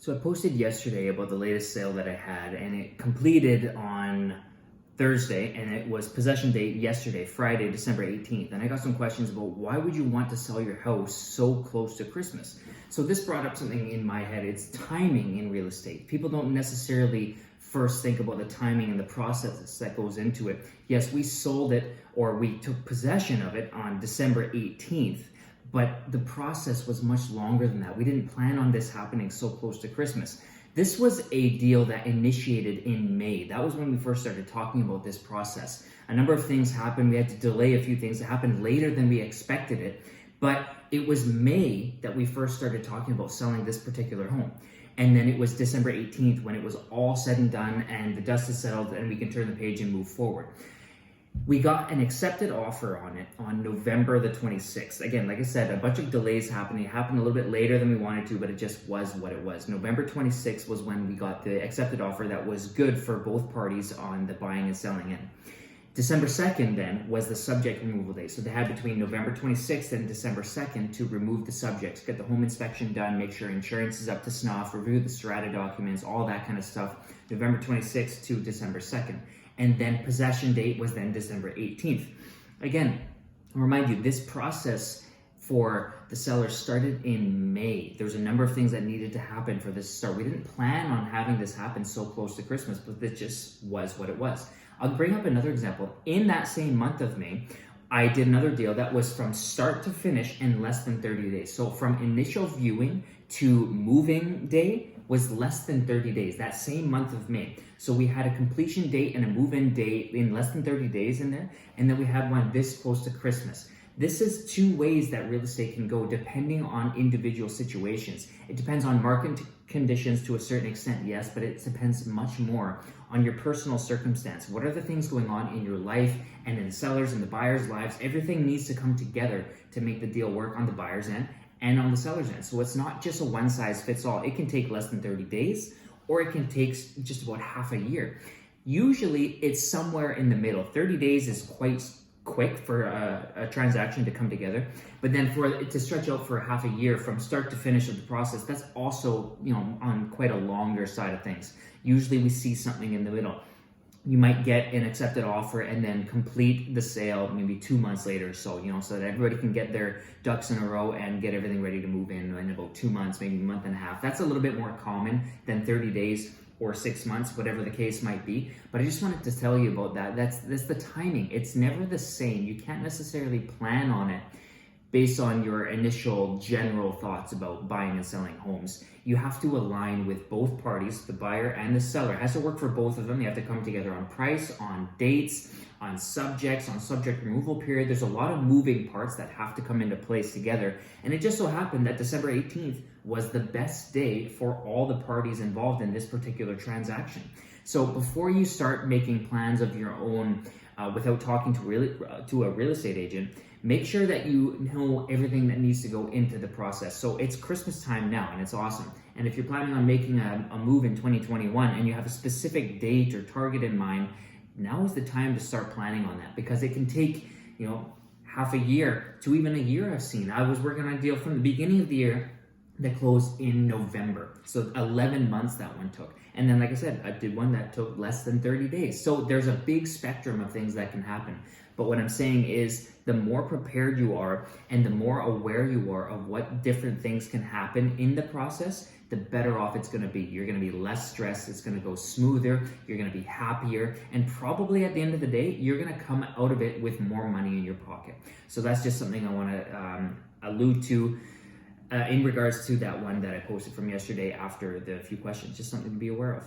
So I posted yesterday about the latest sale that I had, and it completed on Thursday, and it was possession date yesterday, Friday, December 18th. And I got some questions about why would you want to sell your house so close to Christmas? So this brought up something in my head. It's timing in real estate. People don't necessarily first think about the timing and the process that goes into it. Yes, we sold it, or we took possession of it on December 18th. But the process was much longer than that. We didn't plan on this happening so close to Christmas. This was a deal that initiated in May. That was when we first started talking about this process. A number of things happened. We had to delay a few things that happened later than we expected it. But it was May that we first started talking about selling this particular home. And then it was December 18th when it was all said and done and the dust is settled and we can turn the page and move forward. We got an accepted offer on it on November the 26th. Again, like I said, a bunch of delays happening. It happened a little bit later than we wanted to, but it just was what it was. November 26th was when we got the accepted offer that was good for both parties on the buying and selling end. December 2nd then was the subject removal date. So they had between November 26th and December 2nd to remove the subjects, get the home inspection done, make sure insurance is up to snuff, review the strata documents, all that kind of stuff. November 26th to December 2nd. And then possession date was then December 18th. Again, I'll remind you, this process for the seller started in May. There was a number of things that needed to happen for this to start. We didn't plan on having this happen so close to Christmas, but this just was what it was. I'll bring up another example. In that same month of May, I did another deal that was from start to finish in less than 30 days. So from initial viewing to moving day was less than 30 days, that same month of May. So we had a completion date and a move-in date in less than 30 days in there, and then we had one this close to Christmas. This is two ways that real estate can go depending on individual situations. It depends on market conditions to a certain extent, yes, but it depends much more on your personal circumstance. What are the things going on in your life and in the sellers and the buyers' lives? Everything needs to come together to make the deal work on the buyer's end and on the seller's end. So it's not just a one size fits all. It can take less than 30 days or it can take just about half a year. Usually it's somewhere in the middle. 30 days is quite quick for a transaction to come together, but then for it to stretch out for half a year from start to finish of the process, that's also, on quite a longer side of things. Usually we see something in the middle. You might get an accepted offer and then complete the sale maybe 2 months later or so, so that everybody can get their ducks in a row and get everything ready to move in about 2 months, maybe a month and a half. That's a little bit more common than 30 days or 6 months, whatever the case might be. But I just wanted to tell you about that. That's the timing. It's never the same. You can't necessarily plan on it based on your initial general thoughts about buying and selling homes. You have to align with both parties, the buyer and the seller. It has to work for both of them. You have to come together on price, on dates, on subjects, on subject removal period. There's a lot of moving parts that have to come into place together. And it just so happened that December 18th was the best day for all the parties involved in this particular transaction. So before you start making plans of your own without talking to a real estate agent, make sure that you know everything that needs to go into the process. So it's Christmas time now and it's awesome. And if you're planning on making a move in 2021 and you have a specific date or target in mind, now is the time to start planning on that, because it can take, half a year to even a year. I've seen. I was working on a deal from the beginning of the year that closed in November. So 11 months that one took. And then, like I said, I did one that took less than 30 days. So there's a big spectrum of things that can happen. But what I'm saying is the more prepared you are and the more aware you are of what different things can happen in the process, the better off it's going to be. You're going to be less stressed. It's going to go smoother. You're going to be happier. And probably at the end of the day, you're going to come out of it with more money in your pocket. So that's just something I want to allude to in regards to that one that I posted from yesterday after the few questions. Just something to be aware of.